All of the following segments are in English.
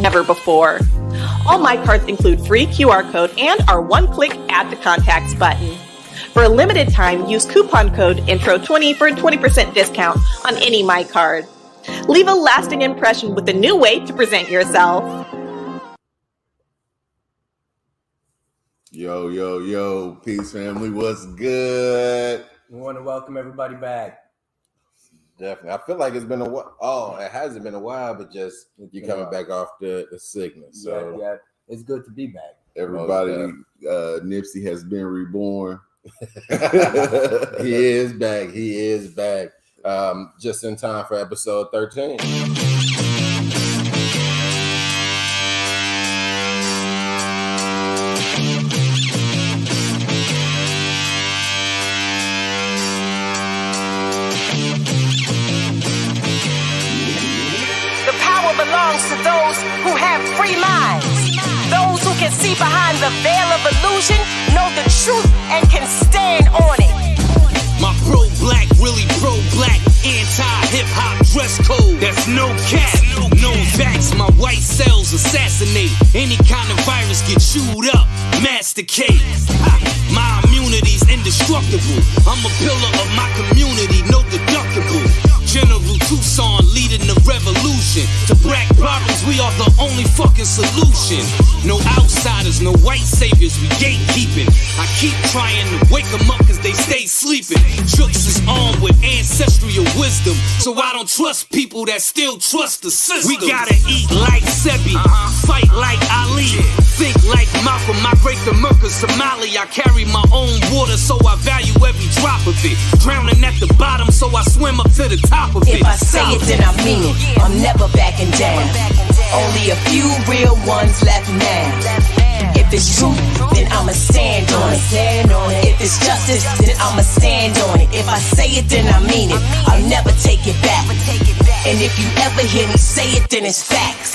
never before. All My Cards include free QR code and our one-click Add to Contacts button. For a limited time, use coupon code INTRO20 for a 20% discount on any My Card. Leave a lasting impression with a new way to present yourself. Yo, Peace family, what's good? We want to welcome everybody back. Definitely. I feel like it's been a while. Oh, it hasn't been a while, but just you coming back off the sickness. So yeah, it's good to be back. Everybody, Nipsey has been reborn. He is back. Just in time for episode 13. Belongs to those who have free minds. Those who can see behind the veil of illusion, know the truth, and can stand on it. My pro-black, really pro-black, anti-hip-hop dress code. That's no cap, no backs. My white cells assassinate. Any kind of virus get chewed up, masticate. My immunity's indestructible. I'm a pillar of my community, no deductible. General Tucson leading the revolution. To black problems, we are the only fucking solution. No outsiders, no white saviors, we gatekeeping. I keep trying to wake them up cause they stay sleeping. Chooks is armed with ancestral wisdom, so I don't trust people that still trust the system. We gotta eat like Sebi, fight like Ali, think like Malcolm, migrate to Merca, Somali. I carry my own water, so I value every drop of it. Drowning at the bottom, so I swim up to the top of it. If I say it, then I mean it. I'm never backing down. Only a few real ones left now. If it's truth, then I'ma stand on it. If it's justice, then I'ma stand on it. If I say it, then I mean it. I'll never take it back. And if you ever hear me say it, then it's facts.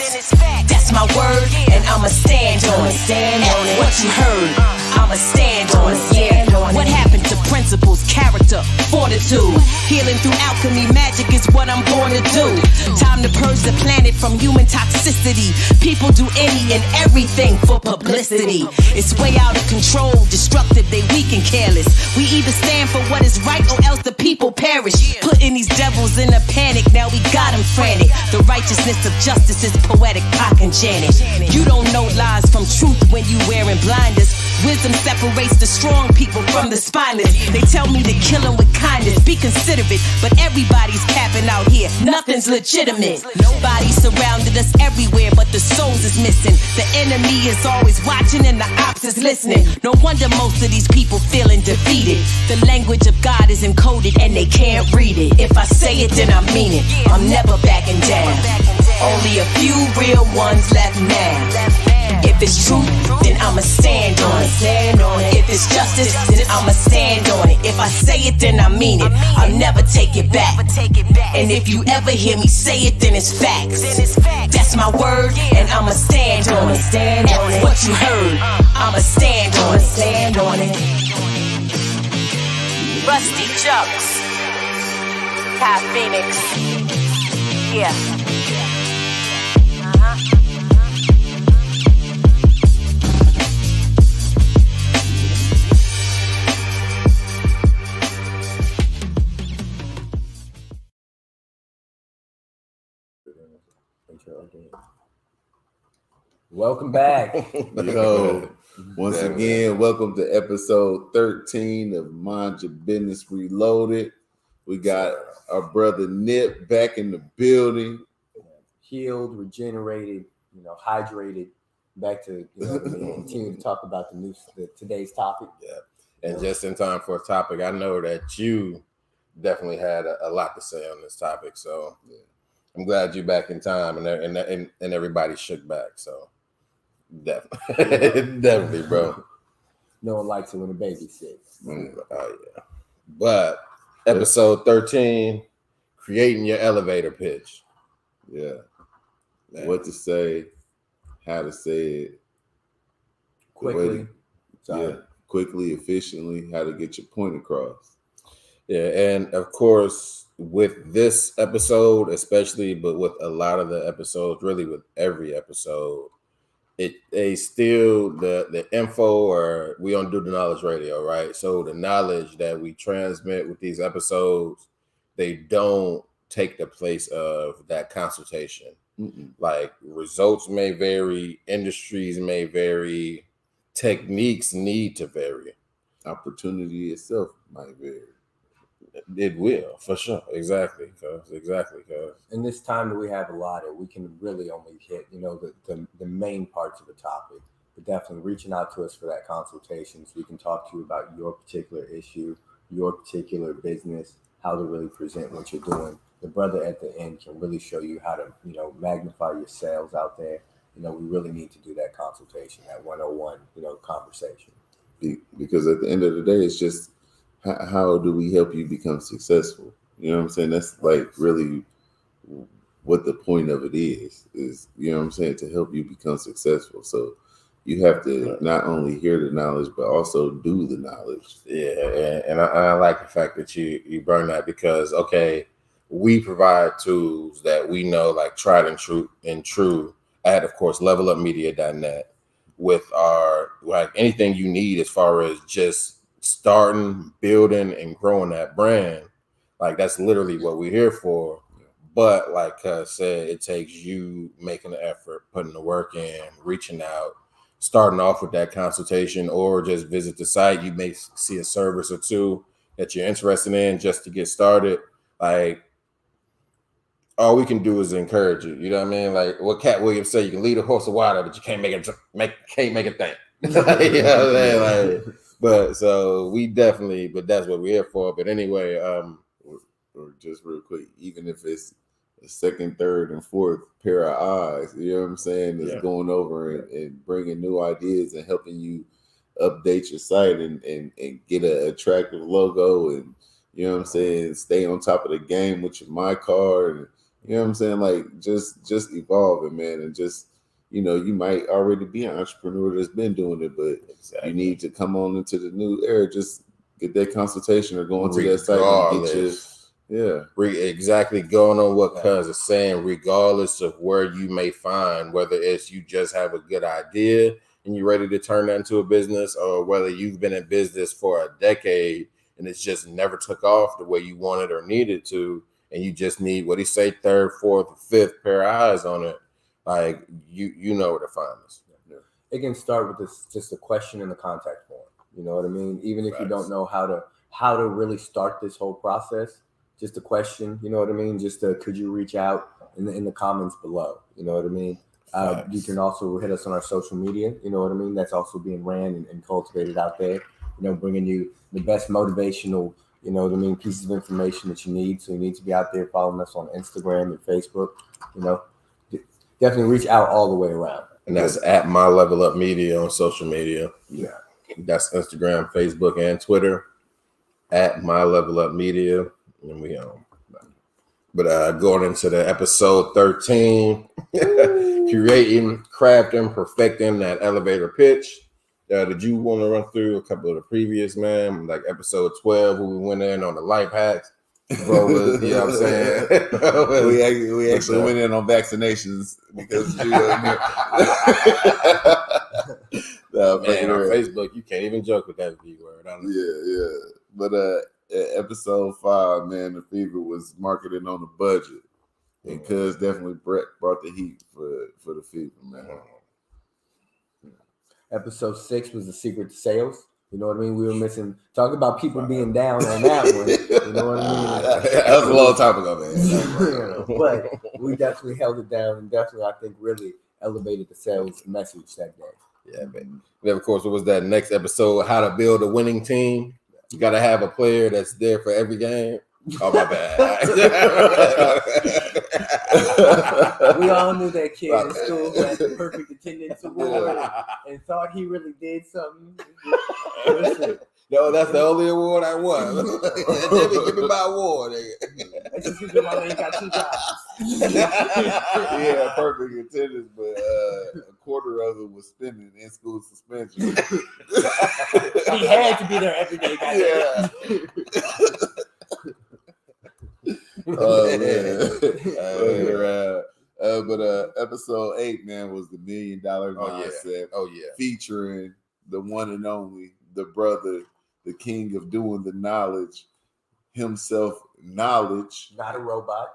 That's my word, and I'ma stand on it. F what you heard, I'ma stand on it. Yeah. What happened to principles, character, fortitude? Healing through alchemy, magic is what I'm born to do. Time to purge the planet from human toxicity. People do any and everything for publicity. It's way out of control, destructive, they weak and careless. We either stand for what is right or else the people perish. Putting these devils in a panic, now we got them frantic. The righteousness of justice is poetic, Pac and Janet. You don't know lies from truth when you wearing blinders. Wisdom separates the strong people from the spineless. They tell me to kill them with kindness, be considerate, but everybody's capping out here, nothing's legitimate. Bodies surrounded us everywhere, but the souls is missing. The enemy is always watching and the ops is listening. No wonder most of these people feeling defeated. The language of God is encoded and they can't read it. If I say it, then I mean it. I'm never backing down. Only a few real ones left now. If it's truth, then I'ma stand on it. If it's justice, then I'ma stand on it. If I say it, then I mean it. I'll never take it back. And if you ever hear me say it, then it's facts. That's my word, and I'ma stand on it. F what you heard, I'ma stand on it. Rusty Chucks, Kai Phoenix, yeah. Welcome back. Yo, once again, welcome to episode 13 of Mind Your Business Reloaded. We got our brother Nip back in the building. Healed, regenerated, hydrated, back to continue to talk about today's topic. Yeah. And just in time for a topic, I know that you definitely had a lot to say on this topic. So I'm glad you're back in time and everybody shook back. So definitely, bro. No one likes it when a baby's sick. Oh yeah. But episode 13, creating your elevator pitch. Yeah. What to say, how to say it. Quickly. Quickly, efficiently, how to get your point across. Yeah, and of course, with this episode, especially, but with a lot of the episodes, really with every episode, they still the info, or we don't do the knowledge radio, right? So the knowledge that we transmit with these episodes, they don't take the place of that consultation. Like results may vary, industries may vary, techniques need to vary. Opportunity itself might vary. It will, for sure. Exactly. In this time that we have allotted, we can really only hit, the main parts of the topic. But definitely reaching out to us for that consultation so we can talk to you about your particular issue, your particular business, how to really present what you're doing. The brother at the end can really show you how to, magnify your sales out there. We really need to do that consultation, that 101, conversation. Because at the end of the day, it's just how do we help you become successful? You know what I'm saying? That's like really what the point of it is, you know what I'm saying, to help you become successful. So you have to not only hear the knowledge, but also do the knowledge. Yeah, and I like the fact that you burn that, because, okay, we provide tools that we know, like tried and true at, of course, levelupmedia.net, with our, like, anything you need as far as just starting, building, and growing that brand. Like, that's literally what we're here for. But like I said, it takes you making the effort, putting the work in, reaching out, starting off with that consultation, or just visit the site. You may see a service or two that you're interested in just to get started. Like, all we can do is encourage you. You know what I mean? Like what Cat Williams said, you can lead a horse of water, but you can't make it think. You know what I'm saying? Like, but so we definitely, but that's what we're here for. But anyway, or just real quick, even if it's the second, third, and fourth pair of eyes, you know what I'm saying, that's going over and bringing new ideas and helping you update your site and get an attractive logo, and you know what I'm saying, stay on top of the game with your My Card, and you know what I'm saying, like just evolving, man, and just, you might already be an entrepreneur that's been doing it, but you need to come on into the new era. Just get that consultation or go into that site and get your exactly, going on what Cuz is saying, regardless of where you may find, whether it's you just have a good idea and you're ready to turn that into a business, or whether you've been in business for a decade and it's just never took off the way you wanted or needed to, and you just need, what he say, third, fourth, or fifth pair of eyes on it. Like, you know where to find us. It can start with just a question in the contact form. You know what I mean? Even if you don't know how to really start this whole process, just a question. You know what I mean? Just could you reach out in the comments below? You know what I mean? You can also hit us on our social media. You know what I mean? That's also being ran and cultivated out there. Bringing you the best motivational, pieces of information that you need. So you need to be out there following us on Instagram and Facebook. Definitely reach out all the way around. And that's at My Level Up Media on social media. Yeah. That's Instagram, Facebook, and Twitter at My Level Up Media. And we But going into the episode 13, creating, crafting, perfecting that elevator pitch. Did you want to run through a couple of the previous, man? Like episode 12, where we went in on the life hacks. Bro, you know what I'm saying? we actually went in on vaccinations because man, on Facebook, you can't even joke with that V word. Yeah. But episode 5, man, the fever was marketing on the budget, and Cuz definitely brought the heat for the fever, man. Episode 6 was the secret to sales. You know what I mean? We were missing, talk about people being down on that one. You know what I mean? That was a long time ago, man. But we definitely held it down, and definitely, I think, really elevated the sales message that day. Yeah, man. Then, of course, what was that next episode? How to build a winning team. You got to have a player that's there for every game. Oh, my bad. We all knew that kid in school who had the perfect attendance award and thought he really did something. Listen. No, that's the only award I won. Give me my award. That's just because my man got 2 jobs. Yeah, perfect attendance, but a quarter of it was spending in school suspension. He had to be there every day. Oh man. But episode 8, man, was the $1 million mindset. Oh yeah. Featuring the one and only, the brother, the king of doing the knowledge himself. Knowledge, not a robot.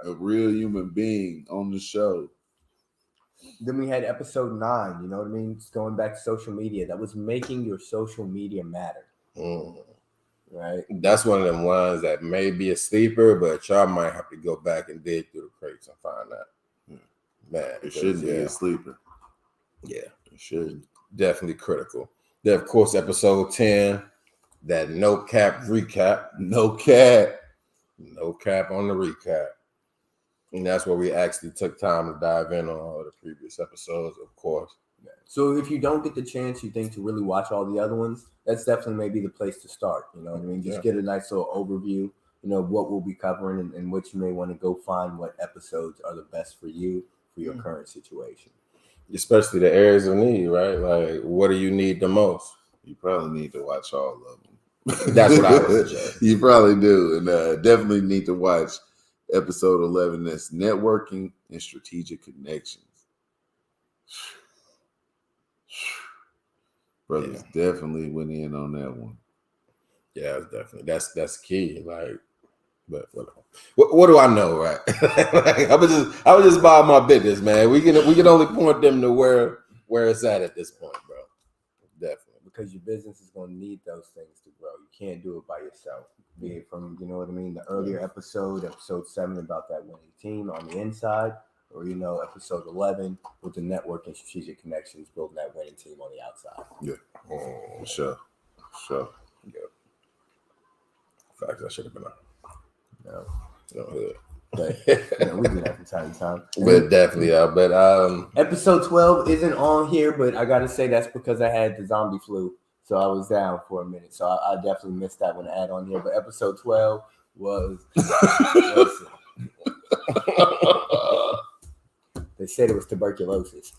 A real human being on the show. Then we had episode 9. You know what I mean? It's going back to social media. That was making your social media matter. Right. That's one of them ones that may be a sleeper, but y'all might have to go back and dig through the crates and find that. Man, it shouldn't be a sleeper. Yeah, it should. Definitely critical. Then, of course, episode 10, that no cap recap. No cap on the recap. And that's where we actually took time to dive in on all the previous episodes, of course. So if you don't get the chance, you think, to really watch all the other ones, that's definitely maybe the place to start. You know what I mean? Just get a nice little overview, what we'll be covering and what you may want to go find what episodes are the best for you, for your current situation. Especially the areas of need, right? Like, what do you need the most? You probably need to watch all of them. That's what I would suggest. You probably do. And definitely need to watch episode 11. That's networking and strategic connections. Brothers definitely went in on that one. Yeah, definitely. That's key. Like, but what do I know, right? Like, I was just about my business, man. We can only point them to where it's at this point, bro. Definitely. Because your business is going to need those things to grow. You can't do it by yourself. Be it from, the earlier episode 7, about that winning team on the inside, or, episode 11 with the network and strategic connections, building that winning team on the outside. Yeah. Sure. Yeah. Facts, I should have been on. No. But we do that from time to time. But definitely, but episode 12 isn't on here, but I gotta say that's because I had the zombie flu, so I was down for a minute. So I definitely missed that one to add on here. But episode 12 was they said it was tuberculosis.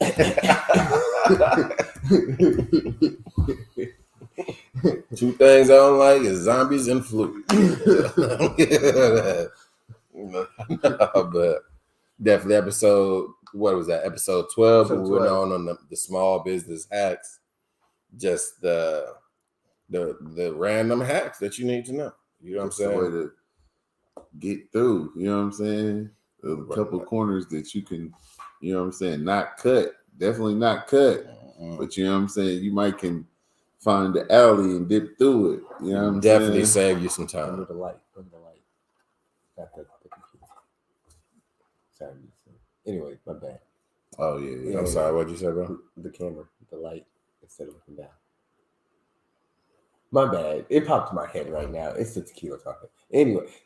Two things I don't like is zombies and flu. But definitely episode, what was that? Episode 12. We went on the small business hacks, just the random hacks that you need to know. You know what I'm saying? Way to get through. You know what I'm saying? A couple corners that you can, not cut. Definitely not cut. But you know what I'm saying? You might can find the alley and dip through it. You know what I'm saying? Definitely save you some time. Under the light. Got the computer. Sorry. Anyway, my bad. Oh, yeah. I'm sorry. What'd you say, bro? The camera, the light, instead of looking down. My bad. It popped in my head right now. It's the tequila talking.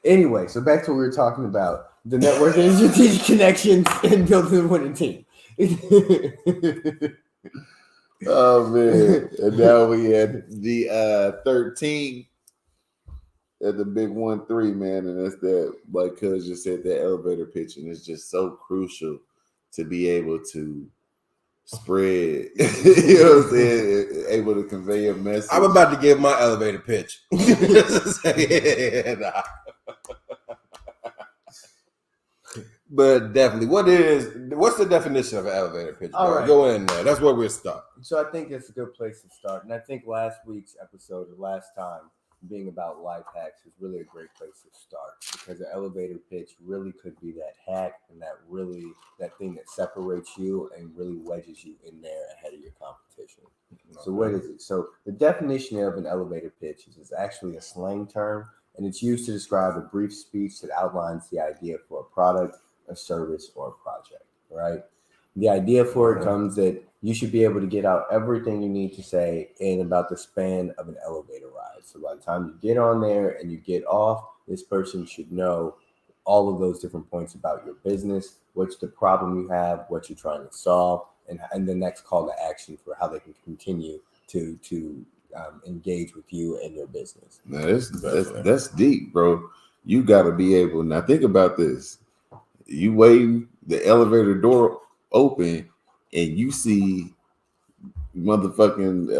Anyway, so back to what we were talking about. The network and strategic connections and building a winning team. Oh, man. And now we had the 13 at the big 1-3, man. And that's that, like Cuz just said, that elevator pitch. And it's just so crucial to be able to spread, you know what I'm saying, able to convey a message. I'm about to give my elevator pitch. But definitely, what's the definition of an elevator pitch? All right. Go in there. That's where we'll start. So I think it's a good place to start. And I think last week's episode, or last time, being about life hacks is really a great place to start, because the elevator pitch really could be that hack and that thing that separates you and really wedges you in there ahead of your competition. So what is it? So the definition of an elevator pitch is actually a slang term, and it's used to describe a brief speech that outlines the idea for a product, a service, or a project, right? The idea for it comes that you should be able to get out everything you need to say in about the span of an elevator ride. So by the time you get on there and you get off, this person should know all of those different points about your business, what's the problem you have, what you're trying to solve, and the next call to action for how they can continue to engage with you and your business. Now that's deep, bro. You got to be able. Now think about this. You waiting, the elevator door open, and you see motherfucking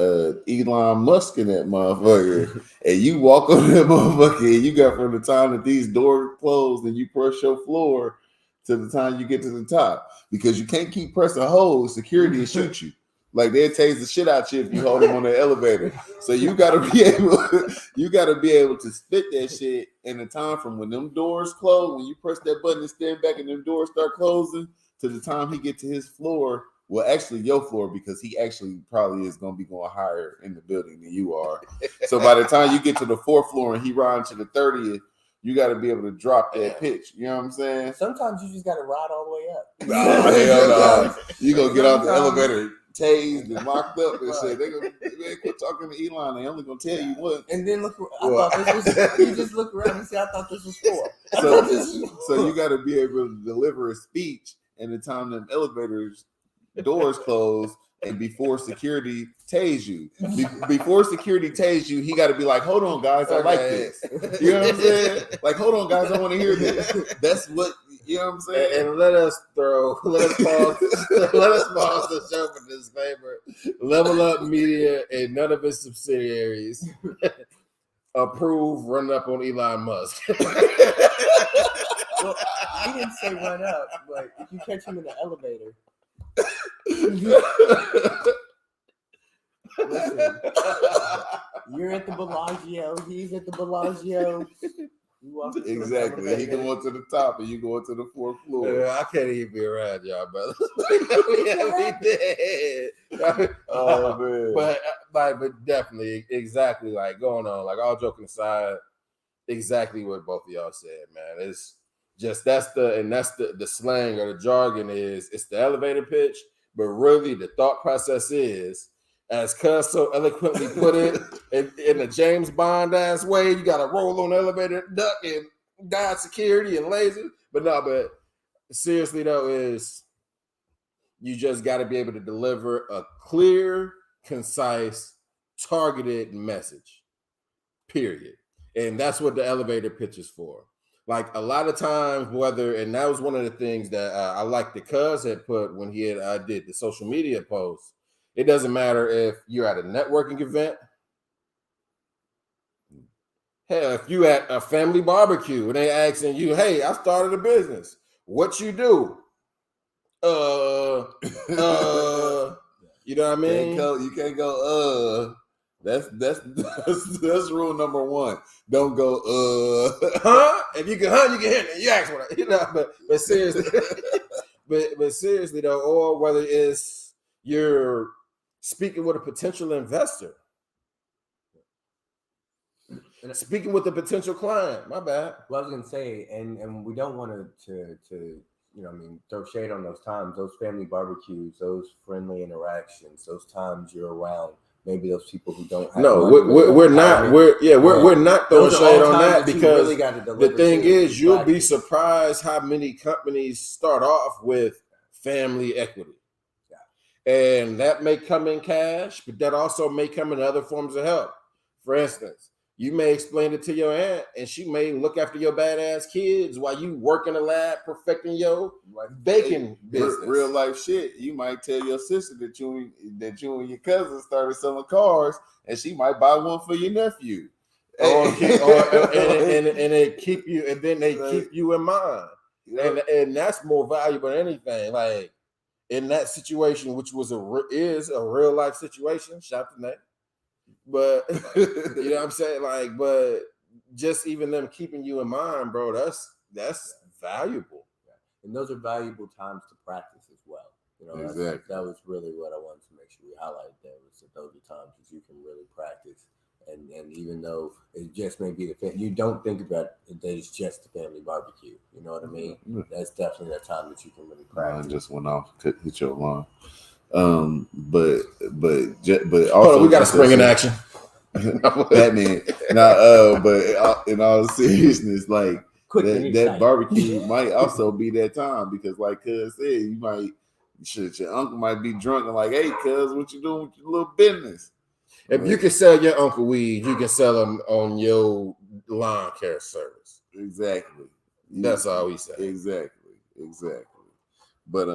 Elon Musk in that motherfucker, and you walk on that motherfucker, and you got from the time that these doors closed and you press your floor to the time you get to the top, because you can't keep pressing hold. Security will shoot you. Like they'll tase the shit out you if you hold them on the elevator. So you gotta be able to spit that shit in the time from when them doors close, when you press that button and stand back and them doors start closing, to the time he get to his floor. Well, actually your floor, because he actually probably is gonna be going higher in the building than you are. So by the time you get to the 4th floor and he riding to the 30th, you got to be able to drop that pitch. You know what I'm saying? Sometimes you just got to ride all the way up. Nah, hell no. You gonna get out the elevator, tased and locked up and shit. They gonna quit talking to Elon. They only gonna tell you what. And then look, I thought this was. You just look around and say, I thought this was for. So you got to be able to deliver a speech in the time them elevators doors close. And before security tase you, before security tase you, he got to be like, "Hold on, guys, I like this." You know what I'm saying? Like, "Hold on, guys, I want to hear this." That's what you know what I'm saying. And let us pause the show for disclaimer. Level Up Media and none of its subsidiaries approve run up on Elon Musk. Well, he didn't say run up, but if you catch him in the elevator. Listen, you're at the Bellagio, he's at the Bellagio. Exactly. He going to the top and you going to the 4th floor. I can't even be around y'all, brother. We dead. Oh man. But definitely, exactly, like going on, like all joking aside, exactly what both of y'all said, man. It's just that's the slang or the jargon is it's the elevator pitch, but really the thought process is, as Cuz so eloquently put it, in a James Bond ass way, you gotta roll on the elevator, duck and dodge security and laser. But seriously though, is you just gotta be able to deliver a clear, concise, targeted message. Period. And that's what the elevator pitch is for. Like a lot of times, and that was one of the things that I like the Cuz had put when he had did the social media post. It doesn't matter if you're at a networking event. Hell, if you at a family barbecue and they asking you, "Hey, I started a business. What you do?" You know what I mean? You can't go. That's rule number 1. Don't go huh? If you can you can hit. You ask what you know. But seriously, but seriously though, or whether it's you're speaking with a potential investor, speaking with a potential client. My bad. Well, I was gonna say, and we don't want to you know, I mean, throw shade on those times, those family barbecues, those friendly interactions, those times you're around. Maybe those people who don't have we're not throwing shade on that, because really the thing is, you'll be surprised how many companies start off with family equity. Yeah. And that may come in cash, but that also may come in other forms of help. For instance, you may explain it to your aunt and she may look after your badass kids while you work in the lab perfecting your baking business. Real life shit. You might tell your sister that you and your cousin started selling cars, and she might buy one for your nephew. And they keep you, and then they keep you in mind. Yep. And that's more valuable than anything. Like in that situation, which was is a real life situation, shout to Nate. But you know what I'm saying? Like, but just even them keeping you in mind, bro, that's valuable. Yeah. And those are valuable times to practice as well. You know, exactly. That was really what I wanted to make sure we highlight there, was that those are times that you can really practice. And even though it just may be you don't think about it that it's just the family barbecue. You know what I mean? Mm-hmm. That's definitely that time that you can really practice. Mine just went off, hit your alarm. But also we got a spring in action. Batman. But in all seriousness, like that barbecue might also be that time, because like Cuz said, your uncle might be drunk and like, "Hey, Cuz, what you doing with your little business?" If you can sell your uncle weed, you can sell them on your lawn care service. Exactly. That's all we say. Exactly. But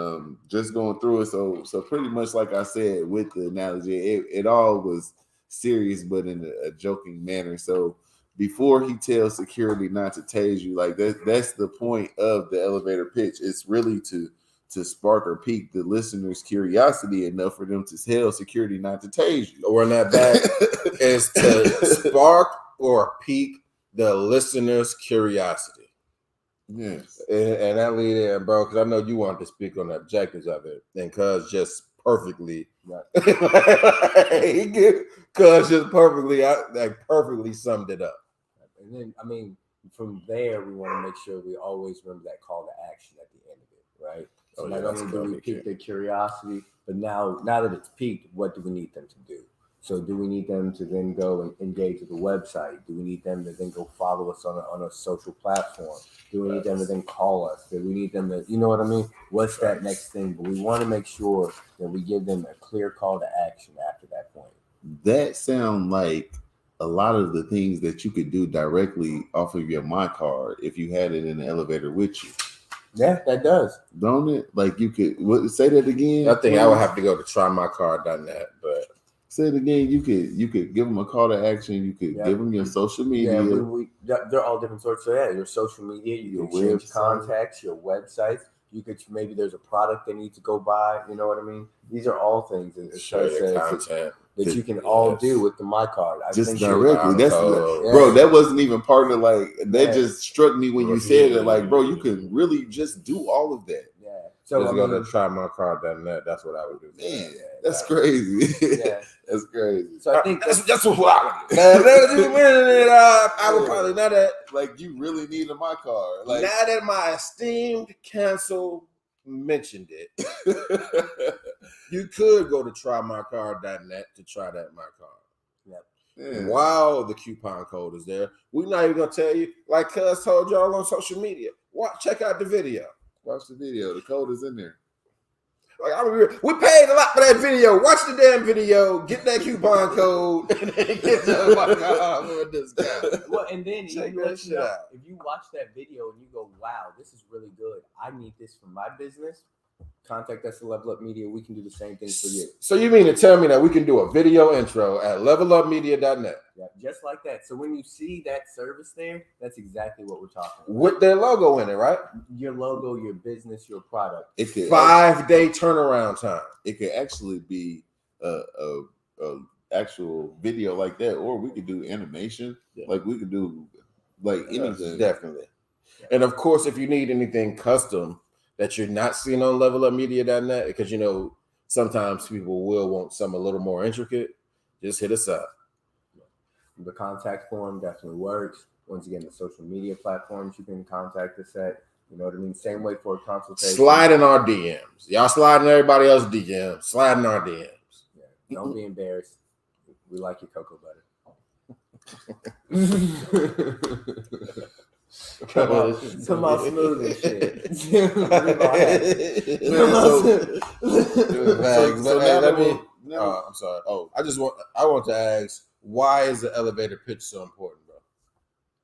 just going through it, so pretty much like I said with the analogy, it all was serious, but in a joking manner. So before he tells security not to tase you, like that's the point of the elevator pitch. It's really to spark or pique the listener's curiosity enough for them to tell security not to tase you. Or in that back is to spark or pique the listener's curiosity. Yes. And that lead in, bro, because I know you want to speak on the objectives of it. And Cuz just perfectly, Cuz just perfectly summed it up. And then, I mean, from there, we want to make sure we always remember that call to action at the end of it, right? So not only do we pique their curiosity, but now that it's piqued, what do we need them to do? So do we need them to then go and engage with the website? Do we need them to then go follow us on a social platform? Do we need them to then call us? Do we need them to, you know what I mean? What's that next thing? But we want to make sure that we give them a clear call to action after that point. That sound like a lot of the things that you could do directly off of your My Card if you had it in the elevator with you. Yeah, that does. Don't it? Like you could say that again. I think I would have to go to trymycard.net, but say it again. You could give them a call to action. You could give them your social media. Yeah, they're all different sorts. So yeah, your social media, you can change contacts, your websites. You could maybe there's a product they need to go buy. You know what I mean? These are all things that you can all do with the My Card. Just directly. That's bro. That wasn't even part of that. Just struck me when you said it. Like, bro, you can really just do all of that. Yeah. So just go to trymycard.net. That's what I would do. Man, that's crazy. Yeah, that's crazy. So I think that's what I would do. I would probably not that. Like, you really need a My Card. Like, now that my esteemed counsel mentioned it, you could go to trymycard.net to try that My Card. Yep. Yeah. While the coupon code is there, we're not even gonna tell you, like Cuz told y'all on social media. Check out the video. Watch the video. The code is in there. Like, we paid a lot for that video. Watch the damn video. Get that coupon code and then get the My Card discount. Well, and then check that shit out. If you watch that video and you go, "Wow, this is really good. I need this for my business." Contact us at Level Up Media. We can do the same thing for you. So you mean to tell me that we can do a video intro at levelupmedia.net? Yeah, just like that. So when you see that service there, that's exactly what we're talking about. With their logo in it, right? Your logo, your business, your product. It could 5-day turnaround time. It could actually be a actual video like that, or we could do animation. Yeah. Like we could do anything. Definitely. And of course, if you need anything custom that you're not seeing on levelupmedia.net, because sometimes people will want something a little more intricate, just hit us up. The contact form definitely works. Once again, the social media platforms you can contact us at. You know what I mean? Same way for a consultation. Slide in our DMs. Y'all slide in everybody else's DMs. Slide in our DMs. Yeah. Don't be embarrassed. We like your cocoa butter. Come on smooth and shit. I'm sorry. I want to ask, why is the elevator pitch so important, bro?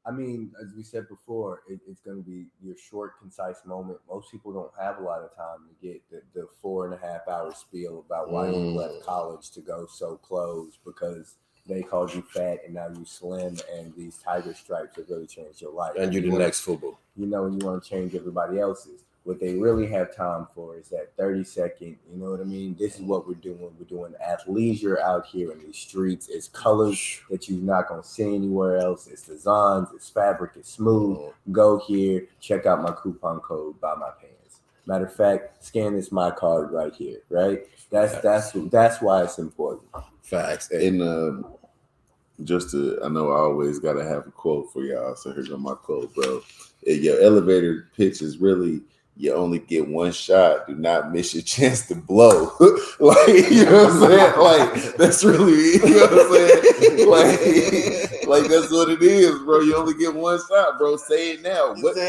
I mean, as we said before, it's going to be your short, concise moment. Most people don't have a lot of time to get the 4.5 hour spiel about why you left college to go so close because they called you fat and now you slim, and these tiger stripes have really changed your life. And you're the next football. You know, and you want to change everybody else's. What they really have time for is that 30-second, you know what I mean? This is what we're doing. We're doing athleisure out here in these streets. It's colors that you're not going to see anywhere else. It's designs. It's fabric. It's smooth. Go here. Check out my coupon code. Buy my pants. Matter of fact, scan this My Card right here, right? That's why it's important. Facts. And I know I always got to have a quote for y'all. So here's my quote, bro. Your elevator pitch is really, you only get one shot. Do not miss your chance to blow. Like, you know what I'm saying? Like, that's really, you know what I'm saying? Like that's what it is, bro. You only get one shot, bro. Say it now. What do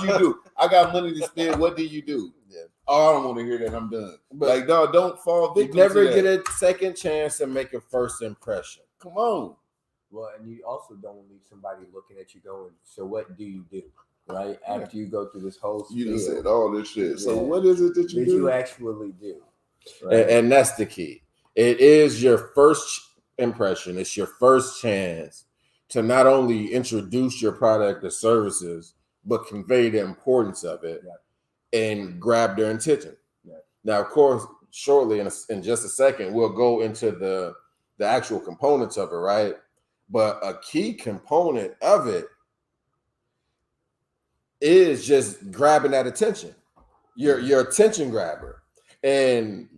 you do? I got money to spend. What do you do? Yeah. Oh, I don't want to hear that. I'm done. But like, dog, don't fall victim. You never get a second chance to make a first impression. Come on. Well, and you also don't leave somebody looking at you going, so what do you do? right? After you go through this whole spiel, you just said all this shit. So what is it that you do? You actually do? Right? And that's the key. It is your first impression. It's your first chance to not only introduce your product or services, but convey the importance of it and grab their attention. Now, of course, shortly in just a second, we'll go into the actual components of it, right? But a key component of it is just grabbing that attention. Your attention grabber. And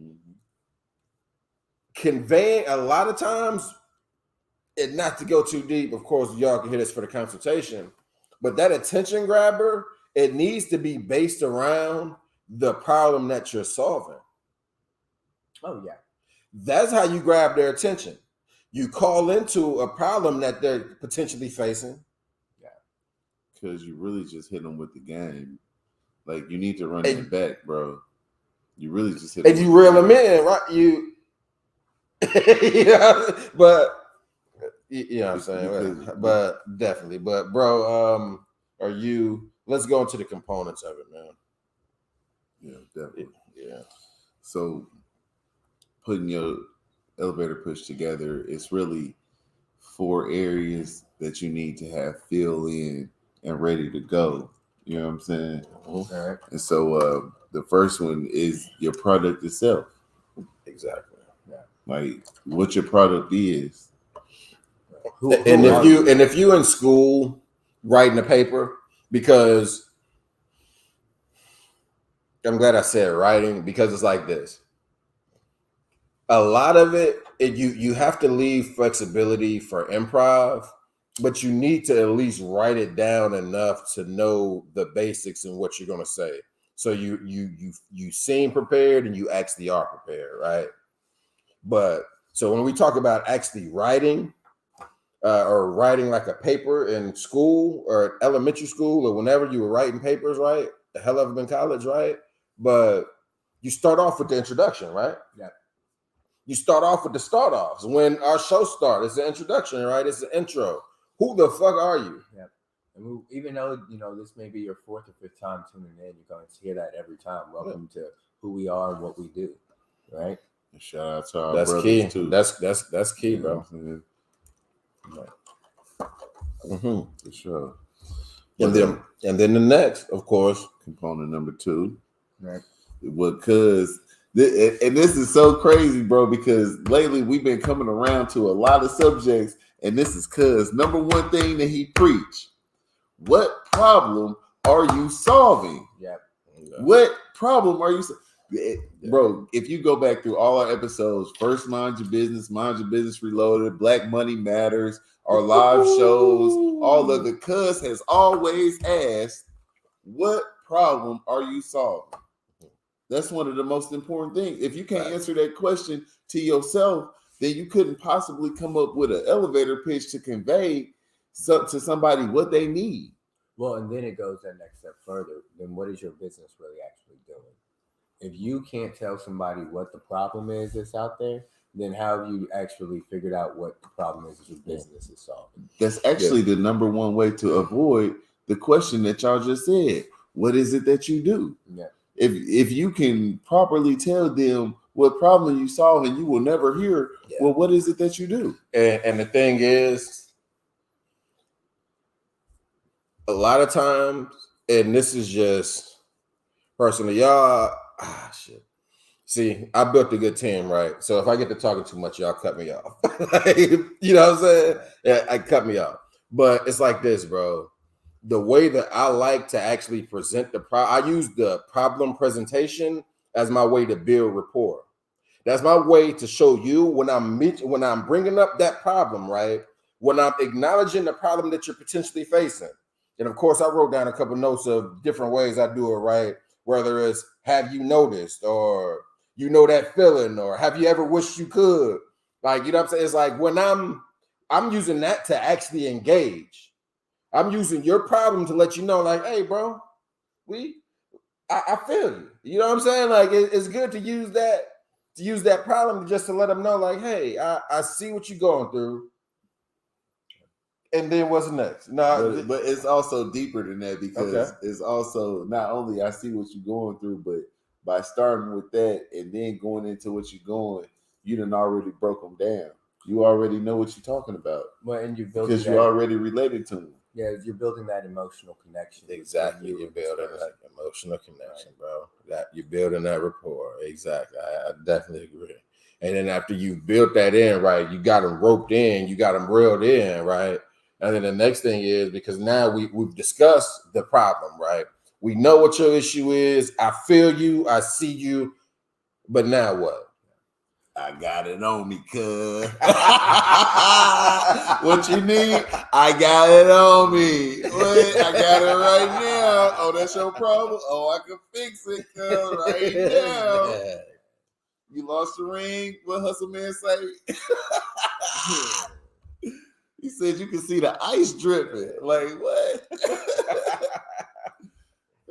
conveying a lot of times, and not to go too deep, of course, y'all can hear this for the consultation, but that attention grabber, it needs to be based around the problem that you're solving. Oh, yeah. That's how you grab their attention. You call into a problem that they're potentially facing. Yeah. Because you really just hit them with the game. Like, you need to run it back, bro. You really just hit them. And you reel them in, right? But you know what I'm saying? But definitely. But bro, let's go into the components of it, man. Yeah, definitely. Yeah. So putting your elevator push together, it's really 4 areas that you need to have fill in and ready to go. You know what I'm saying? Mm-hmm. All right. And so the first one is your product itself. Exactly. Yeah. Like what your product is. If you in school writing a paper, because I'm glad I said writing, because it's like this. A lot of it you have to leave flexibility for improv, but you need to at least write it down enough to know the basics and what you're going to say. So you seem prepared and you actually are prepared, right? But so when we talk about actually writing or writing like a paper in school or elementary school or whenever you were writing papers, right? The hell of them in college, right? But you start off with the introduction, right? Yeah. You start off with the start offs. When our show starts, it's the introduction, right? It's the intro. Who the fuck are you? Yeah. And even though, this may be your 4th or 5th time tuning in, you're going to hear that every time. Welcome to who we are and what we do, right? And shout out to our that's brothers key. Too. That's key, bro. Mm-hmm. For sure. And then the next, of course, component number 2, right? Because and this is so crazy, bro, because lately we've been coming around to a lot of subjects, and this is because number 1 thing that he preached: what problem are you solving? Yep. What problem are you bro? If you go back through all our episodes, first Mind Your Business Reloaded, Black Money Matters, our live shows, all of the cuz has always asked, what problem are you solving? That's one of the most important things. If you can't answer that question to yourself, then you couldn't possibly come up with an elevator pitch to convey to somebody what they need. Well, and then it goes that next step further. Then what is your business really actually doing? If you can't tell somebody what the problem is that's out there, then how have you actually figured out what the problem is that your business is solving? That's actually the number 1 way to avoid the question that y'all just said. What is it that you do? Yeah. If you can properly tell them what problem you solve, and you will never hear, well, what is it that you do? And the thing is, a lot of times, and this is just personally, y'all, shit. See, I built a good team, right? So if I get to talking too much, y'all cut me off. You know what I'm saying? Yeah, I cut me off. But it's like this, bro. The way that I like to actually present I use the problem presentation as my way to build rapport. That's my way to show you when I'm bringing up that problem, right? When I'm acknowledging the problem that you're potentially facing. And of course, I wrote down a couple notes of different ways I do it, right? Whether it's have you noticed, or you know that feeling, or have you ever wished you could? Like, you know what I'm saying? It's like when I'm using that to actually engage. I'm using your problem to let you know, like, hey, bro, I feel you. You know what I'm saying? Like, it's good to use that problem just to let them know, like, hey, I see what you're going through. And then what's next? No, but it's also deeper than that because it's also not only I see what you're going through, but by starting with that and then going into what you're going, you done already broke them down. You already know what you're talking about. Well, and you're building because you already related to them. Yeah, you're building that emotional connection. Exactly, you're building that emotional connection, bro. That you're building that rapport. Exactly, I definitely agree. And then after you built that in, right, you got them roped in, you got them reeled in, right. And then the next thing is because now we've discussed the problem, right? We know what your issue is. I feel you. I see you. But now what? I got it on me, cuz. What you need? I got it on me. What? I got it right now. Oh, that's your problem? Oh, I can fix it, cuz, right now. You lost the ring? What Hustle Man say? He said you can see the ice dripping. Like, what?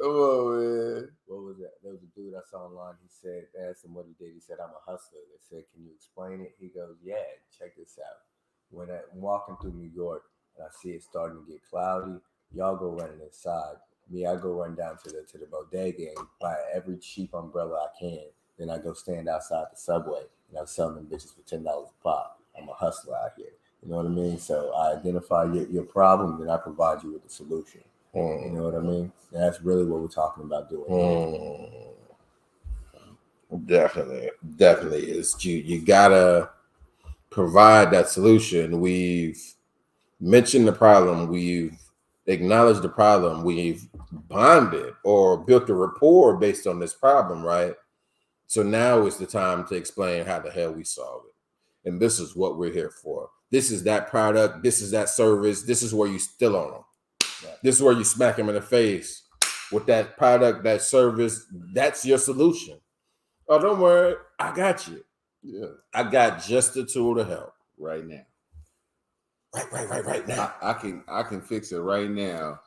Come on, man. What was that? There was a dude I saw online. He said, they asked him what he did. He said, I'm a hustler. They said, can you explain it? He goes, yeah, check this out. When I'm walking through New York and I see it starting to get cloudy, y'all go running inside. Me, I go run down to the bodega and buy every cheap umbrella I can. Then I go stand outside the subway and I'm selling them bitches for $10 a pop. I'm a hustler out here. You know what I mean? So I identify your problem, then I provide you with the solution. You know what I mean? And that's really what we're talking about doing. Definitely is. You gotta provide that solution. We've mentioned the problem. We've acknowledged the problem. We've bonded or built a rapport based on this problem, right? So now is the time to explain how the hell we solve it. And this is what we're here for. This is that product. This is that service. This is where you still on them. Right. This is where you smack them in the face with that product, that service. That's your solution. Oh, don't worry. I got you. Yeah. I got just the tool to help right now. Right now. I can fix it right now.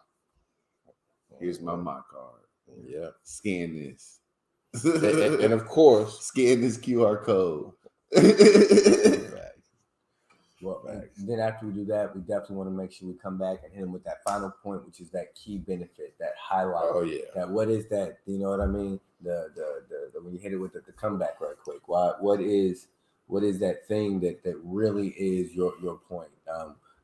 Here's my card. Yeah. Scan this. and of course, scan this QR code. Well, then after we do that, we definitely want to make sure we come back and hit them with that final point, which is that key benefit, that highlight. Oh yeah. That what is that? You know what I mean? The when you hit it with the comeback right quick. What is that thing that really is your point?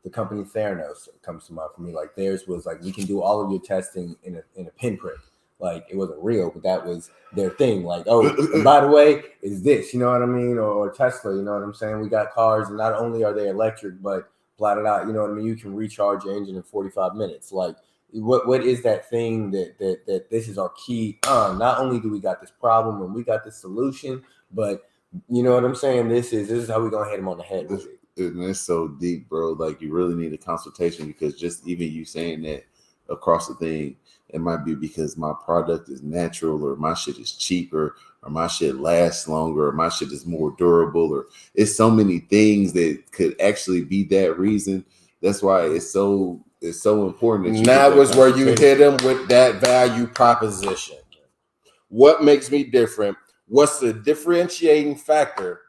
The company Theranos comes to mind for me. Like theirs was like, we can do all of your testing in a pinprick. Like it wasn't real, but that was their thing. Like, oh, and by the way, is this, you know what I mean? Or Tesla, you know what I'm saying? We got cars, and not only are they electric, but flat out, you know what I mean? You can recharge your engine in 45 minutes. Like, what is that thing that this is our key? Not only do we got this problem and we got this solution, but you know what I'm saying? This is how we're gonna hit them on the head with it. And it's so deep, bro. Like you really need a consultation because just even you saying that across the thing, it might be because my product is natural or my shit is cheaper or my shit lasts longer or my shit is more durable or it's so many things that could actually be that reason. That's why it's so important. That was where you hit them with that value proposition. What makes me different? What's the differentiating factor?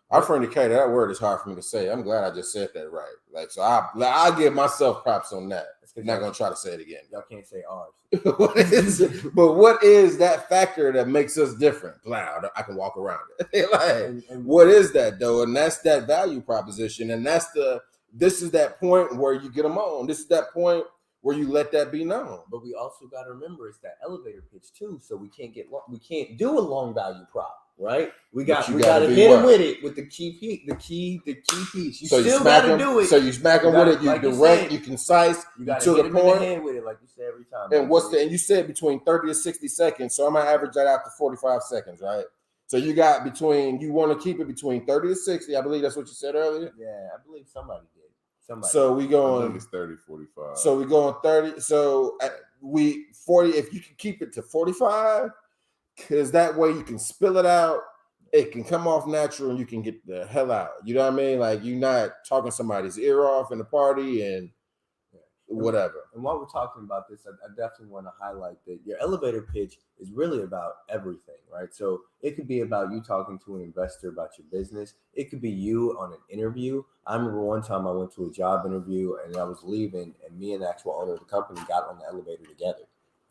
Our friend Decatur, that word is hard for me to say. I'm glad I just said that right. Like, so I'll give myself props on that. I'm not gonna try to say it again. Y'all can't say ours. But what is that factor that makes us different? Wow, I can walk around it. Like, and what is that though? And that's that value proposition. And this is that point where you get them on. This is that point where you let that be known. But we also got to remember it's that elevator pitch too. So we can't do a long value prop. Right, we got to hit him with it with the key piece. You still got to do it. So you smack him with it. You like direct, you concise, you got to the point. In the hand with it, like you say every time. And you said between 30 to 60 seconds. So I'm gonna average that out to 45 seconds, right? So you got you want to keep it between 30 to 60. I believe that's what you said earlier. Yeah, I believe somebody did. So we going. I think it's 30, 45. So we going 30. So 40. If you can keep it to 45. Because that way you can spill it out, it can come off natural, and you can get the hell out. You know what I mean? Like you're not talking somebody's ear off in the party, and whatever. And while we're talking about this, I definitely want to highlight that your elevator pitch is really about everything, right? So it could be about you talking to an investor about your business. It could be you on an interview. I remember one time I went to a job interview and I was leaving, and me and the actual owner of the company got on the elevator together.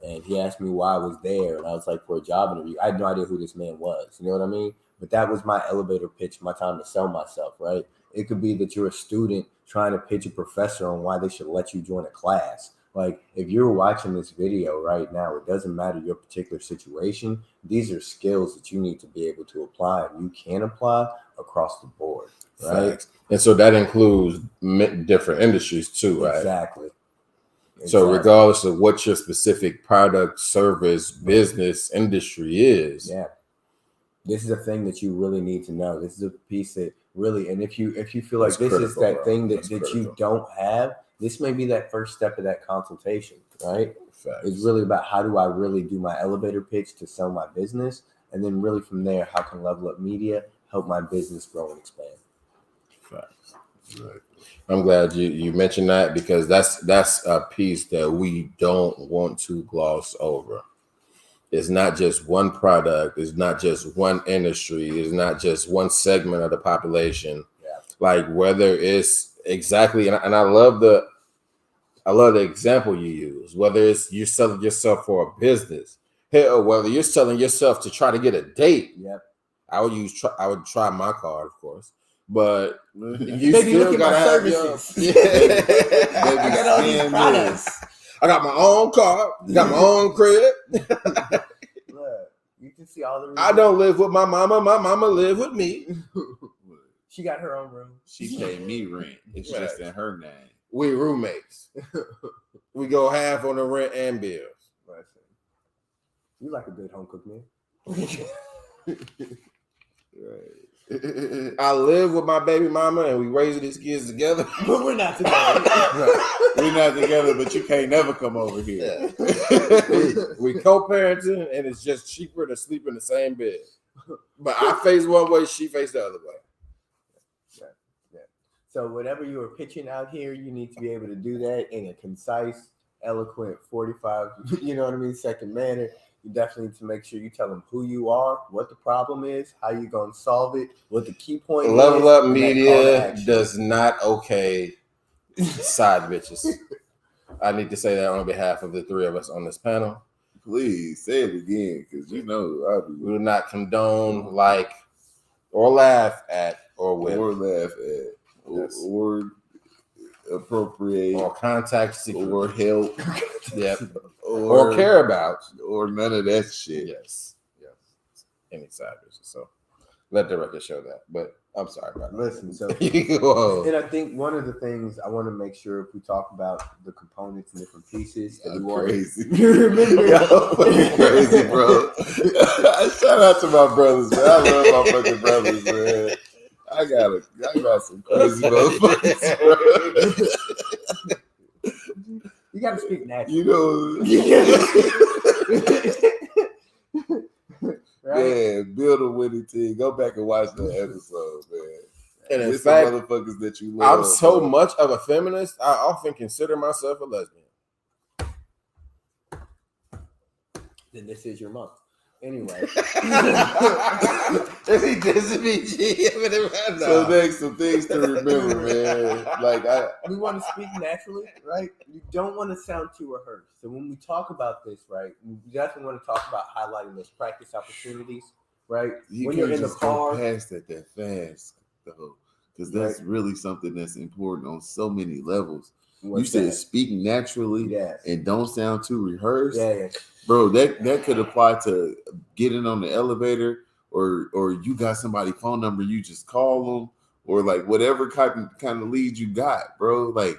And he asked me why I was there, and I was like, for a job interview. I had no idea who this man was. You know what I mean? But that was my elevator pitch, my time to sell myself, right? It could be that you're a student trying to pitch a professor on why they should let you join a class. Like, if you're watching this video right now, it doesn't matter your particular situation. These are skills that you need to be able to apply, and you can apply across the board, right? Facts. And so that includes different industries too, right? Exactly. So regardless of what your specific product, service, business, industry is. Yeah. This is a thing that you really need to know. This is a piece that really, and if you feel like this is that thing that you don't have, this may be that first step of that consultation, right? Facts. It's really about how do I really do my elevator pitch to sell my business? And then really from there, how can Level Up Media help my business grow and expand? Facts. Right. I'm glad you mentioned that, because that's a piece that we don't want to gloss over. It's not just one product. It's not just one industry. It's not just one segment of the population. Yeah. Like whether it's exactly, and I love the example you use. Whether it's you're selling yourself for a business, or whether you're selling yourself to try to get a date. Yep. I would try my card, of course, but you Baby, still look at gotta my have services. I got all these products. I got my own car, got my own crib. Look, you can see all the reasons. I don't live with my mama. My mama live with me. She got her own room. She paid me rent. It's just in her name. We roommates. We go half on the rent and bills. You like a good home cooked meal. Right. I live with my baby mama and we raise these kids together. But we're not together. We're not together, but you can't never come over here. we co-parenting, and it's just cheaper to sleep in the same bed. But I face one way, she face the other way. Yeah. So whatever you are pitching out here, you need to be able to do that in a concise, eloquent, 45, second manner. You definitely need to make sure you tell them who you are, what the problem is, how you're going to solve it, what the key point is. Level Up Media does not okay side bitches. I need to say that on behalf of the three of us on this panel. Please say it again, because we do not condone, like, or laugh at, or with, or appropriate, or contact secret, or help, yep, or care about, or none of that shit. Yes, any side bitches. So let the record show that. But I'm sorry about that. Listen, so and I think one of the things I want to make sure, if we talk about the components and different pieces, that we want crazy. You remember? Crazy, bro. Shout out to my brothers, man. I love my fucking brothers, man. I got some crazy motherfuckers, bro. You gotta speak naturally. You know, right? Man, build a winning team. Go back and watch that episode, man. And in It's fact, the motherfuckers that you love. I'm so much of a feminist, I often consider myself a lesbian. Then this is your month. Anyway. So next, some things to remember, man. Like we want to speak naturally, right? You don't want to sound too rehearsed. So when we talk about this, right, we definitely want to talk about highlighting those practice opportunities, right? When you're in the car, past that fast, though, because that's really something that's important on so many levels. You said speak naturally, and don't sound too rehearsed. Yeah. Bro, that could apply to getting on the elevator, or you got somebody's phone number, you just call them, or like whatever kind of lead you got, bro. Like,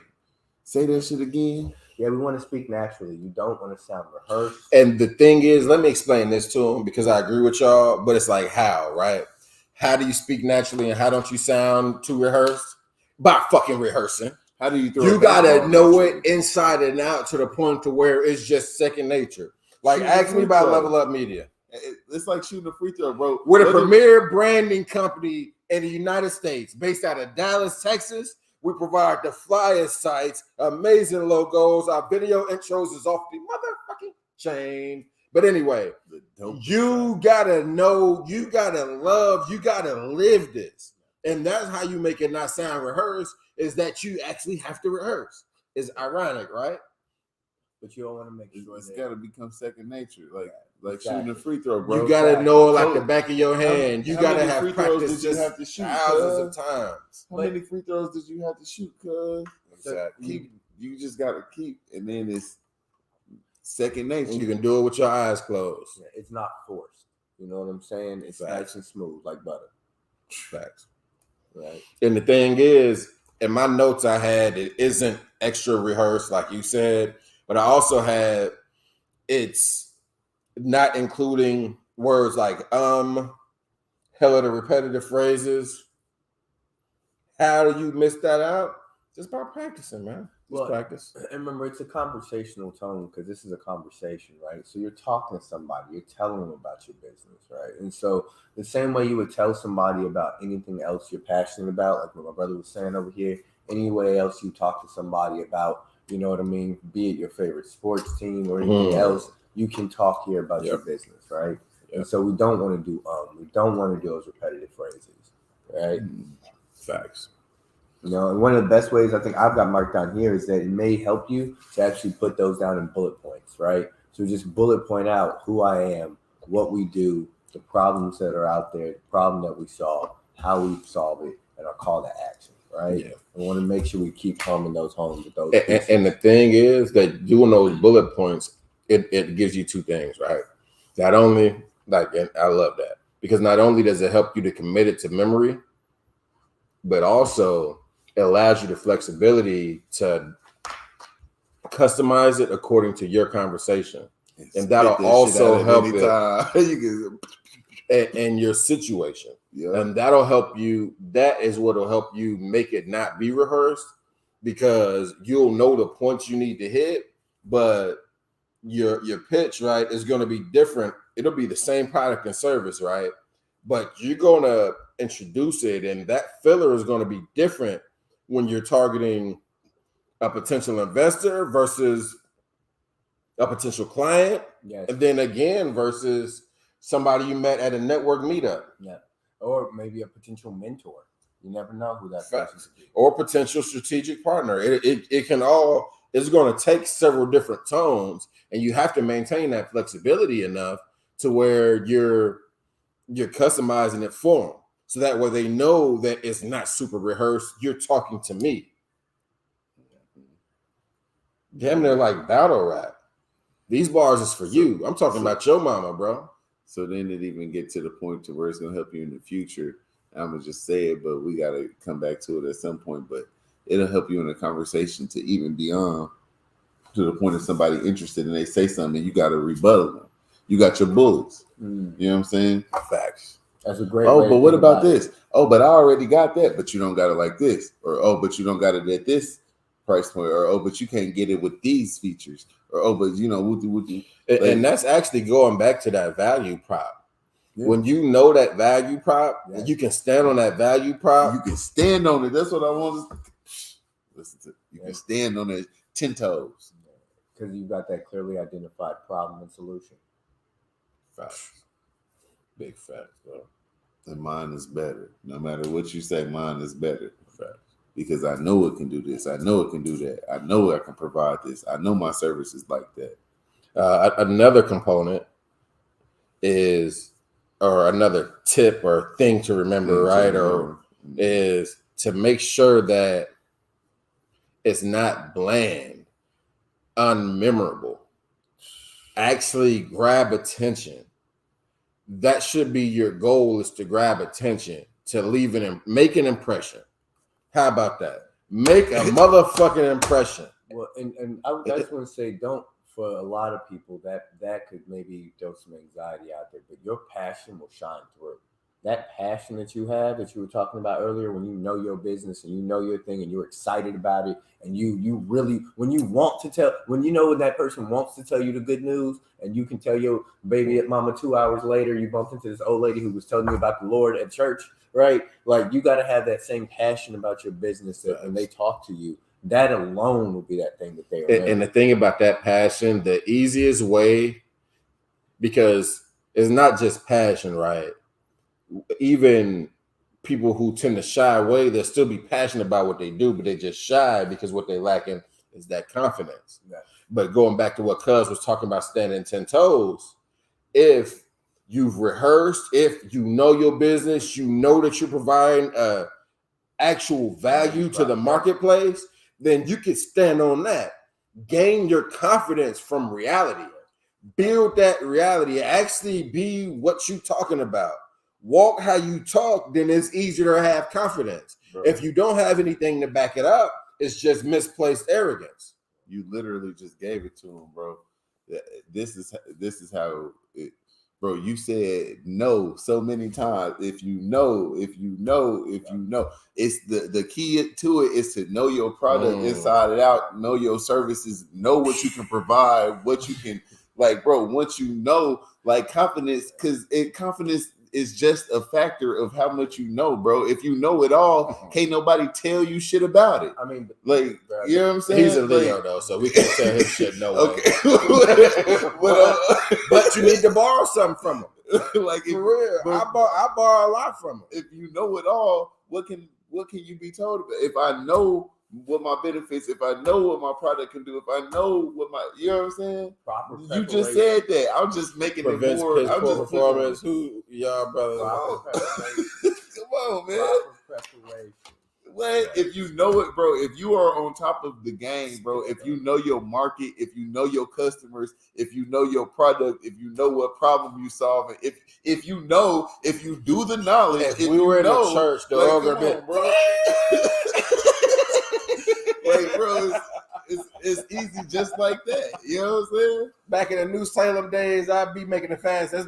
say that shit again. Yeah, we want to speak naturally. You don't want to sound rehearsed. And the thing is, let me explain this to them, because I agree with y'all, but it's like how, right? How do you speak naturally and how don't you sound too rehearsed? By fucking rehearsing. How do you throw You gotta know it inside and out to the point to where it's just second nature. Like, ask me about Level Up Media. It's like shooting a free throw, bro. We're the premier branding company in the United States, based out of Dallas, Texas. We provide the flyer sites, amazing logos. Our video intros is off the motherfucking chain. But anyway, you gotta know, you gotta love, you gotta live this. And that's how you make it not sound rehearsed, is that you actually have to rehearse. It's ironic, right? But you don't want to make sure it's got to become second nature, like shooting a free throw, throw, bro. You gotta know it like the back of your hand. You gotta have free throws practice did you have to shoot thousands of times. How many free throws did you have to shoot? Cuz exactly. You just gotta keep, and then it's second nature. And you can do it with your eyes closed. Yeah, it's not forced. You know what I'm saying? It's nice and smooth like butter. Facts. Right. And the thing is, in my notes I had, it isn't extra rehearsed like you said, but I also had it's not including words like hell of the repetitive phrases. How do you miss that out? Just by practicing, man. Just practice. And remember, it's a conversational tone because this is a conversation, right? So you're talking to somebody, you're telling them about your business, right? And so the same way you would tell somebody about anything else you're passionate about, like what my brother was saying over here, any way else you talk to somebody about, you know what I mean, be it your favorite sports team or anything else, you can talk here about your business, right? And so we don't want to do we don't want to do those repetitive phrases, right? Facts. You know, and one of the best ways I think I've got marked down here is that it may help you to actually put those down in bullet points, right? So just bullet point out who I am, what we do, the problems that are out there, the problem that we solve, how we solve it, and our call to action, right? Yeah. We want to make sure we keep humming those homes with those. And the thing is that doing those bullet points, it gives you two things, right? Not only, and I love that, because not only does it help you to commit it to memory, but also it allows you the flexibility to customize it according to your conversation. And that'll also help it in your situation. Yeah. And that'll help you. That is what will help you make it not be rehearsed, because you'll know the points you need to hit, but your pitch, right, is going to be different. It'll be the same product and service, right? But you're going to introduce it, and that filler is going to be different when you're targeting a potential investor versus a potential client. Yes. And then again versus somebody you met at a network meetup. Yeah. Or maybe a potential mentor. You never know who that person is. Or potential strategic partner. It can all, it's going to take several different tones, and you have to maintain that flexibility enough to where you're customizing it for them. So that way they know that it's not super rehearsed. You're talking to me. Damn, they're like battle rap. These bars is for you. I'm talking about your mama, bro. So then it even get to the point to where it's gonna help you in the future. I'm gonna just say it, but we gotta come back to it at some point. But it'll help you in a conversation to even beyond to the point of somebody interested and they say something, you gotta rebuttal them. You got your bullets. You know what I'm saying? Facts. That's a great. Oh, but what about this? Oh, but I already got that, but you don't got it like this. Or oh, but you don't got it at this price point. Or oh, but you can't get it with these features. Or oh, but you know, and that's actually going back to that value prop. Yeah. When you know that value prop, you can stand on that value prop. You can stand on it. That's what I want to listen to. You can stand on it 10 toes. Because you've got that clearly identified problem and solution. Facts. Big facts, bro. And mine is better. No matter what you say, mine is better. Facts. Because I know it can do this. I know it can do that. I know I can provide this. I know my service is like that. Another component is, or another tip or thing to remember, right? Or is to make sure that it's not bland, unmemorable. Actually grab attention. That should be your goal, is to grab attention, to leave make an impression. How about that? Make a motherfucking impression. Well, and I just want to say, don't, for a lot of people, that could maybe throw some anxiety out there, but your passion will shine through. that passion that you have, that you were talking about earlier, when you know your business and you know your thing and you're excited about it, and you really, when you want to tell, when you know when that person wants to tell you the good news, and you can tell your baby at mama 2 hours later, you bumped into this old lady who was telling you about the Lord at church, right? Like, you got to have that same passion about your business that when they talk to you, that alone will be that thing that they remember. And the thing about that passion, the easiest way, because it's not just passion, right? Even people who tend to shy away, they'll still be passionate about what they do, but they just shy because what they're lacking is that confidence. Yeah. But going back to what Cuz was talking about, standing 10 toes, if you've rehearsed, if you know your business, you know that you're providing actual value to the marketplace, then you can stand on that. Gain your confidence from reality. Build that reality. Actually be what you're talking about. Walk how you talk, then it's easier to have confidence. Bro. If you don't have anything to back it up, it's just misplaced arrogance. You literally just gave it to him, bro. This is how it, bro. You said no so many times. If you know, it's the key to it is to know your product inside and out, know your services, know what you can provide, what you can, like, bro. Once you know, like, confidence, because confidence is just a factor of how much you know, bro. If you know it all, can't nobody tell you shit about it. I mean, like, you know what I'm saying? He's a Leo, though, so we can't tell him shit no way. Okay. But you need to borrow something from him. Like, for real, I borrow a lot from him. If you know it all, what can you be told about? If I know what my benefits, if I know what my product can do, if I know what my, you know what I'm saying? Proper you just said that. I'm just making it more. I'm just performance. Who y'all brothers? Come on, man. What? If you know it, bro, if you are on top of the game, bro, if you know your market, if you know your customers, if you know your product, if you know what problem you solve, if you know, if you do the knowledge, if we were in the church, the ogre bit, bro. Like, bro, it's easy just like that. You know what I'm saying? Back in the New Salem days, I'd be making the fans. I'd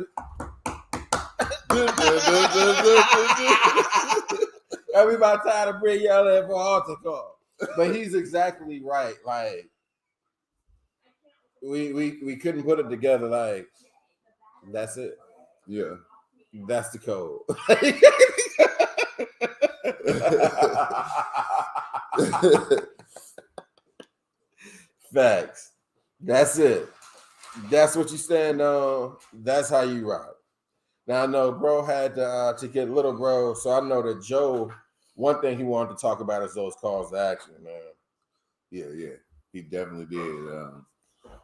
be about time to bring y'all in for an altar call. But he's exactly right. Like, we couldn't put it together. Like, that's it. Yeah. That's the code. Facts. That's it. That's what you stand on. That's how you rock. Now I know bro had to get little bro, so I know that Joe, one thing he wanted to talk about is those calls to action, man. Yeah, he definitely did.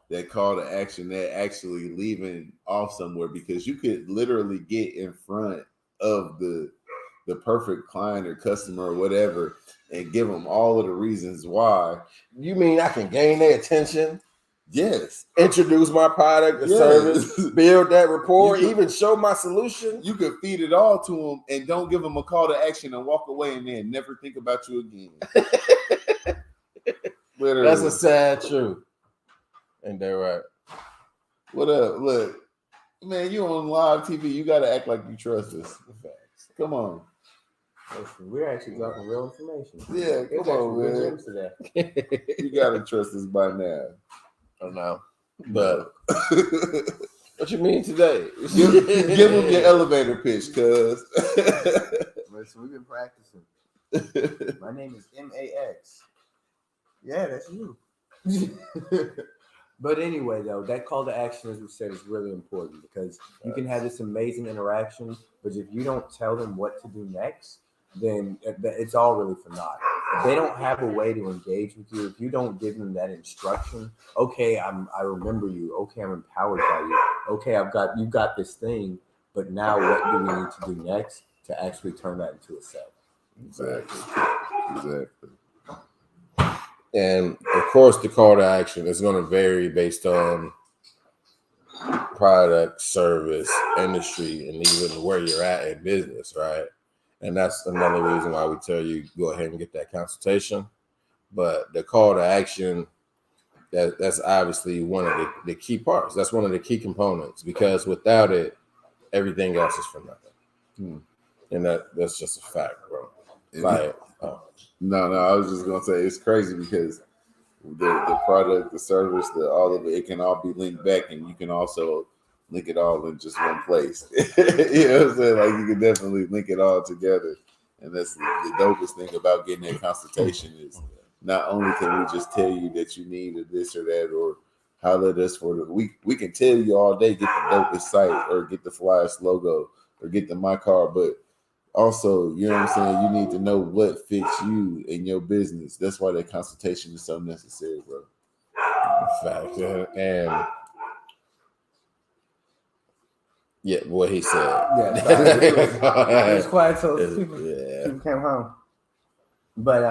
That call to action, that actually leaving off somewhere, because you could literally get in front of the perfect client or customer or whatever and give them all of the reasons why. You mean I can gain their attention? Yes. Introduce my product or service, build that rapport, even show my solution. You could feed it all to them and don't give them a call to action and walk away and then never think about you again. That's a sad truth. And they're right. What up? Look, man, you on live TV. You got to act like you trust us. Come on. Listen, we're actually dropping real information. Yeah, come on, man. You got to trust us by now. I don't know. But what you mean today? Give them your elevator pitch, cuz. Listen, we've been practicing. My name is MAX. Yeah, that's you. But anyway, though, that call to action, as we said, is really important, because you can have this amazing interaction, but if you don't tell them what to do next, then it's all really for naught. If they don't have a way to engage with you, if you don't give them that instruction, okay, I remember you. Okay, I'm empowered by you. Okay, you got this thing, but now what do we need to do next to actually turn that into a sale? Exactly. And of course, the call to action is going to vary based on product, service, industry, and even where you're at in business, right? And that's another reason why we tell you go ahead and get that consultation. But the call to action, that's obviously one of the key parts. That's one of the key components, because without it, everything else is for nothing. And that's just a fact, bro. Like, no, I was just gonna say it's crazy because the product, the service, all of it, it can all be linked back, and you can also link it all in just one place. You know what I'm saying? Like you can definitely link it all together, and that's the dopest thing about getting that consultation is not only can we just tell you that you need this or that or holler at us for we can tell you all day get the dopest site or get the flyest logo or get the my car, but also, you know what I'm saying, you need to know what fits you in your business. That's why that consultation is so necessary, bro. Fact. And yeah, what he said. Yeah, it was quiet so people came home. But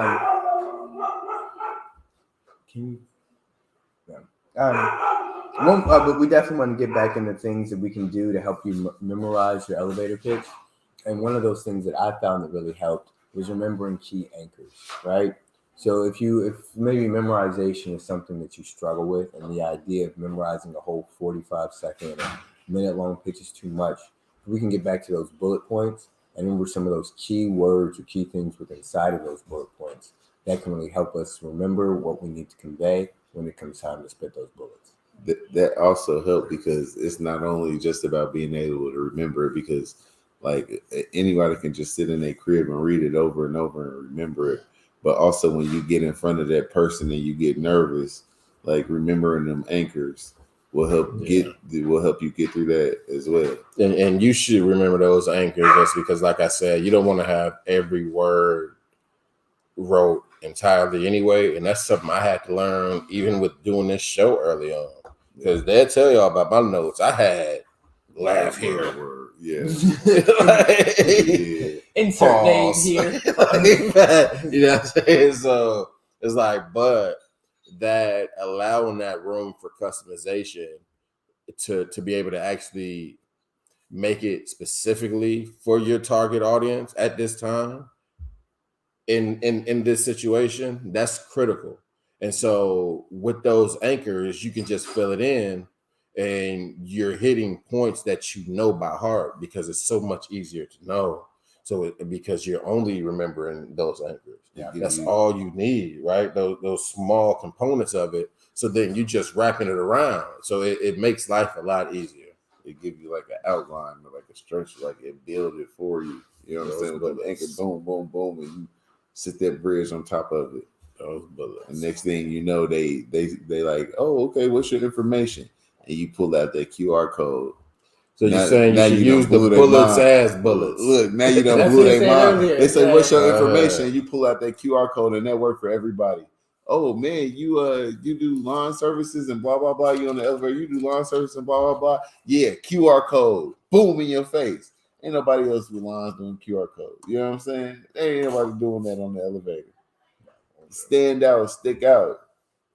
but we definitely want to get back into things that we can do to help you memorize your elevator pitch. And one of those things that I found that really helped was remembering key anchors, right? So if maybe memorization is something that you struggle with, and the idea of memorizing a whole 45-second or minute-long pitch is too much, we can get back to those bullet points and remember some of those key words or key things within inside of those bullet points. That can really help us remember what we need to convey when it comes time to spit those bullets. That also helped because it's not only just about being able to remember it, because like anybody can just sit in their crib and read it over and over and remember it. But also when you get in front of that person and you get nervous, like remembering them anchors will help you get through that as well. And you should remember those anchors just because, like I said, you don't want to have every word wrote entirely anyway. And that's something I had to learn even with doing this show early on. Because they'll tell y'all about my notes. I had laugh here. Yeah. Insert name here. You know what I'm saying? So it's like, but that allowing that room for customization to be able to actually make it specifically for your target audience at this time in this situation, that's critical. And so with those anchors, you can just fill it in and you're hitting points that you know by heart because it's so much easier to know. So because you're only remembering those anchors. Yeah, that's all you need, right? Those small components of it. So then you just wrapping it around. So it makes life a lot easier. It gives you like an outline or like a structure, like it build it for you. You know what I'm saying? But the anchor, boom, boom, boom, and you sit that bridge on top of it. Those bullets. And next thing you know, they like, oh, okay, what's your information? And you pull out that QR code. So you're saying you should use the bullets as bullets. Look, now you done blew their mind. They say, what's your information? You pull out that QR code and that work for everybody. Oh man, you do lawn services and blah blah blah. You on the elevator, you do lawn service and blah blah blah. Yeah, QR code, boom in your face. Ain't nobody else with lawns doing QR code. You know what I'm saying? Ain't nobody doing that on the elevator. Stand out, stick out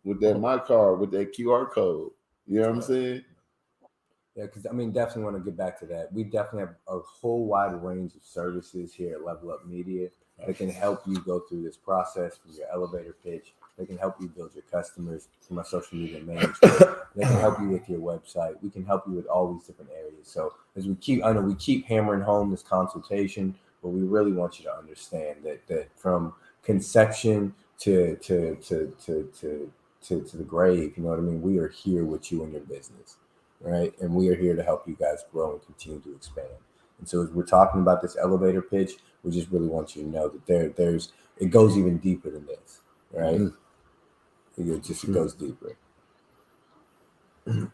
with that my card, with that QR code. You know what I'm saying? Yeah, because I mean, definitely want to get back to that. We definitely have a whole wide range of services here at Level Up Media that can help you go through this process from your elevator pitch. They can help you build your customers from a social media management. They can help you with your website. We can help you with all these different areas. So as we keep hammering home this consultation, but we really want you to understand that from conception to the grave, you know what I mean? We are here with you in your business, right? And we are here to help you guys grow and continue to expand. And so as we're talking about this elevator pitch, we just really want you to know that it goes even deeper than this, right? Mm-hmm. It goes deeper.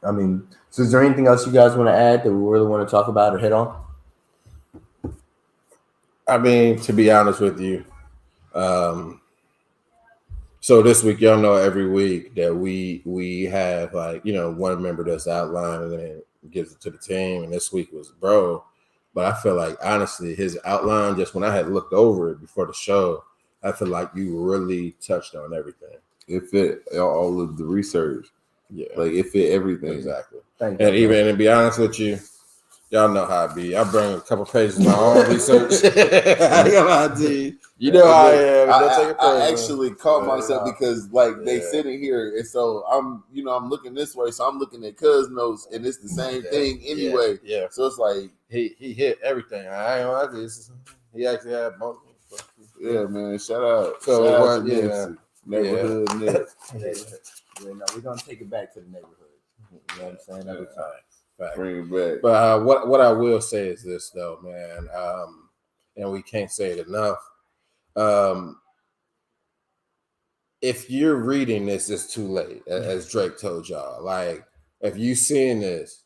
I mean, so is there anything else you guys want to add that we really want to talk about or hit on? I mean, to be honest with you, so this week, y'all know every week that we have like, you know, one member that's outlined and then gives it to the team. And this week was Bro. But I feel like, honestly, his outline, just when I had looked over it before the show, I feel like you really touched on everything. It fit all of the research. Yeah. Like it fit everything. Exactly. And to be honest with you, y'all know how I be. I bring a couple pages of my own research. You know how I am. I actually caught myself because they sitting here, and so I'm looking this way, so I'm looking at Cuz notes, and it's the same thing anyway. Yeah. So it's like he hit everything. I ain't like this. He actually had multiple. Yeah, man. Shout out. So Shout out what? to Yeah. Nipsey. Neighborhood Nip. Yeah, no, we're gonna take it back to the neighborhood. You know what I'm saying? Every time. Fact. Bring it back. But what I will say is this though, man, and we can't say it enough. If you're reading this, it's too late, as Drake told y'all. Like, if you seeing this,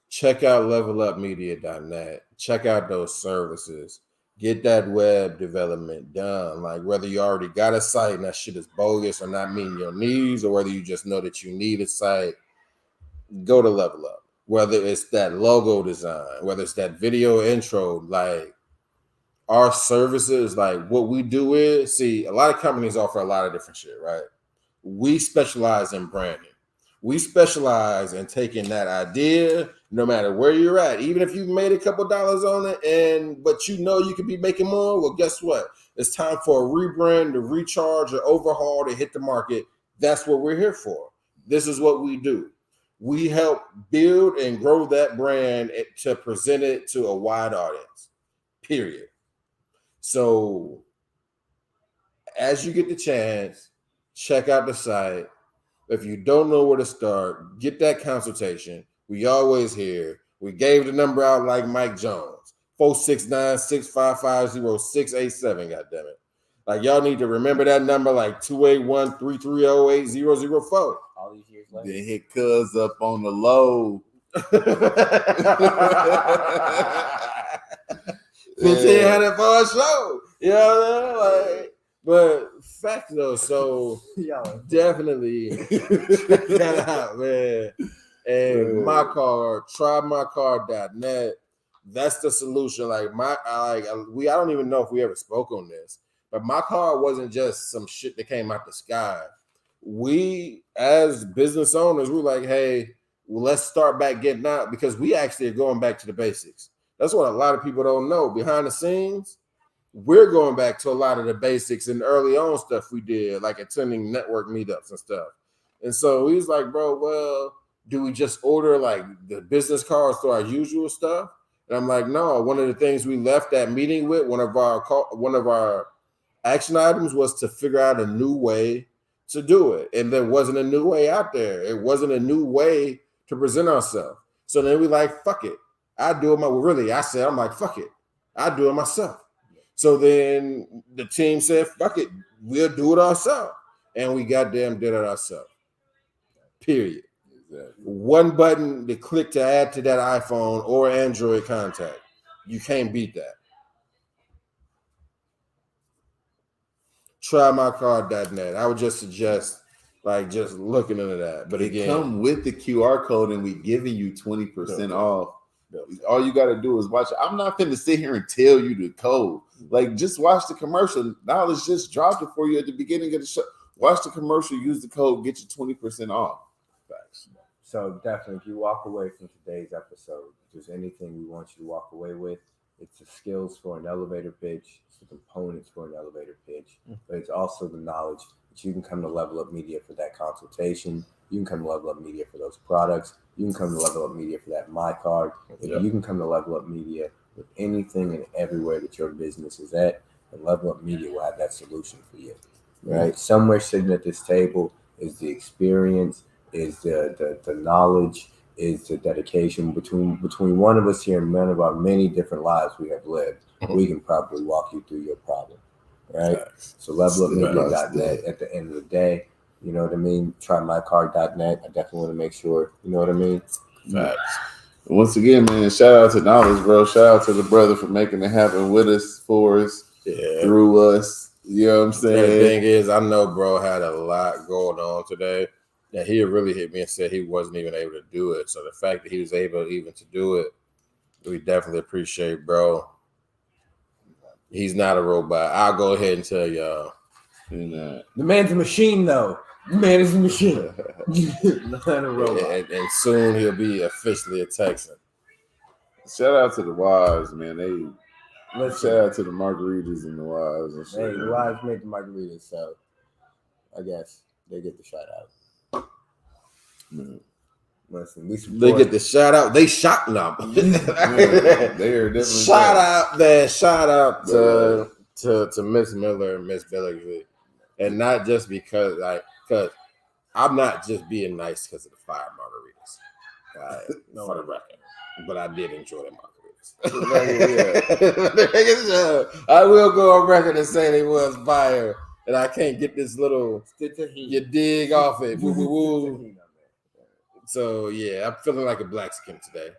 check out levelupmedia.net. Check out those services. Get that web development done. Like, whether you already got a site and that shit is bogus or not meeting your needs, or whether you just know that you need a site, go to Level Up. Whether it's that logo design, whether it's that video intro, like, our services, like, what we do is, see, a lot of companies offer a lot of different shit, right? We specialize in branding. We specialize in taking that idea, no matter where you're at, even if you've made a couple dollars on it, but you know you could be making more. Well, guess what? It's time for a rebrand, to recharge, or overhaul, to hit the market. That's what we're here for. This is what we do. We help build and grow that brand to present it to a wide audience, period. So as you get the chance, check out the site. If you don't know where to start, get that consultation. We always here. We gave the number out like Mike Jones, 469-655-0687, goddammit. Like, y'all need to remember that number, like 281-330-8004. All these years later. Then hit Cuz up on the low. 1,500 for a show. You know what I mean? Like, but fact though, so definitely check that out, man. And my card, trymycard.net. That's the solution. Like, I don't even know if we ever spoke on this, but my card wasn't just some shit that came out the sky. We, as business owners, we're like, hey, well, let's start back getting out, because we actually are going back to the basics. That's what a lot of people don't know. Behind the scenes, we're going back to a lot of the basics and early on stuff we did, like attending network meetups and stuff. And so he's like, bro, well, do we just order like the business cards to our usual stuff? And I'm like, no. One of the things we left that meeting with, one of our action items, was to figure out a new way to do it. And there wasn't a new way out there. It wasn't a new way to present ourselves. So then we like, fuck it. I do it I'm like, fuck it. I do it myself. So then the team said, fuck it, we'll do it ourselves. And we goddamn did it ourselves. Period. Exactly. One button to click to add to that iPhone or Android contact. You can't beat that. Trymycard.net. I would just suggest, like, just looking into that. But again, come with the QR code and we giving you 20% off. All you got to do is watch it. I'm not finna sit here and tell you the code. Like, just watch the commercial. Knowledge just dropped it for you at the beginning of the show. Watch the commercial, use the code, get you 20% off. Facts. So definitely, if you walk away from today's episode, if there's anything we want you to walk away with, it's the skills for an elevator pitch, it's the components for an elevator pitch, but it's also the knowledge that you can come to Level Up Media for that consultation. You can come to Level Up Media for those products. You can come to Level Up Media for that My Card. You can come to Level Up Media with anything and everywhere that your business is at, and Level Up Media will have that solution for you. Right? Somewhere sitting at this table is the experience, is the knowledge, is the dedication between one of us here and one of our many different lives we have lived. We can probably walk you through your problem. Right? So levelupmedia.net at the end of the day. You know what I mean? Trymycard.net. I definitely want to make sure. You know what I mean? Facts. Once again, man, shout out to Knowledge, bro. Shout out to the brother for making it happen with us, for us, through us. You know what I'm saying? The thing is, I know bro had a lot going on today. And he really hit me and said he wasn't even able to do it. So the fact that he was able even to do it, we definitely appreciate, bro. He's not a robot. I'll go ahead and tell y'all. The man's a machine, though. The man is a machine. Not a robot. And soon he'll be officially a Texan. Shout out to the wives, man. Shout out to the margaritas and the wives and shit. Hey, the wives make the margaritas, so I guess they get the shout out. Listen, we support. They get the shout out. They shot now. They are definitely Shout out to Miss Miller and Miss Billingsley, and not just because I'm not just being nice because of the fire margaritas. For the record, but I did enjoy the margaritas. I will go on record and say they was fire, and I can't get this little you dig off it. Woo, woo, woo. So yeah, I'm feeling like a black skin today.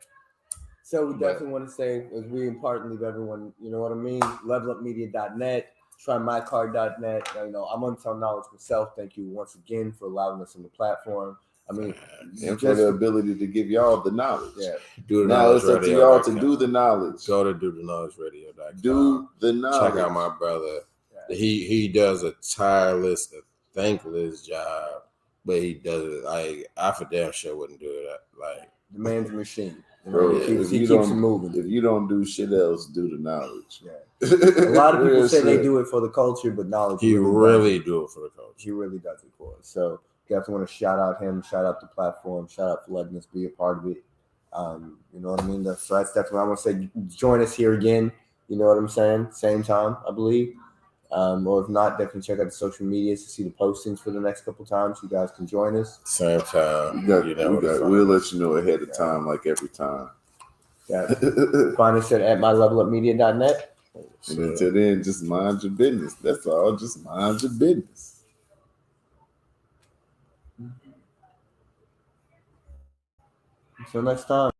So we definitely want to say, as we importantly leave everyone, you know what I mean? Levelupmedia.net, trymycard.net. You know, I'm Untold Knowledge myself. Thank you once again for allowing us on the platform. I mean, and for the ability to give y'all the knowledge. Yeah. Now it's up to y'all to do the knowledge. Go to DoTheKnowledgeRadio.com. Do the knowledge. Check out my brother. He does a tireless, thankless job, but he does it like I for damn sure wouldn't do it. Like the man's a machine. Bro, he keeps it moving. If you don't do shit else, do the knowledge. Yeah. A lot of people say they do it for the culture, but knowledge. He really do it for the culture. He really does it for us. So definitely want to shout out him, shout out the platform, shout out for letting us be a part of it. You know what I mean? So that's definitely I want to say. Join us here again. You know what I'm saying? Same time, I believe. Or if not, definitely check out the social medias to see the postings for the next couple times. You guys can join us. Same time. We'll let you know ahead of time, like every time. Yeah. Find us at mylevelupmedia.net. And until then, just mind your business. That's all. Just mind your business. Until next time.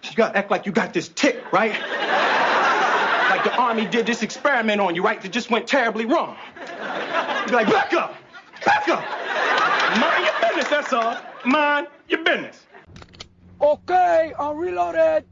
You gotta act like you got this tick, right? Like the army did this experiment on you, right? That just went terribly wrong. You're like, back up! Back up! Mind your business, that's all. Mind your business. Okay, I'm reloaded.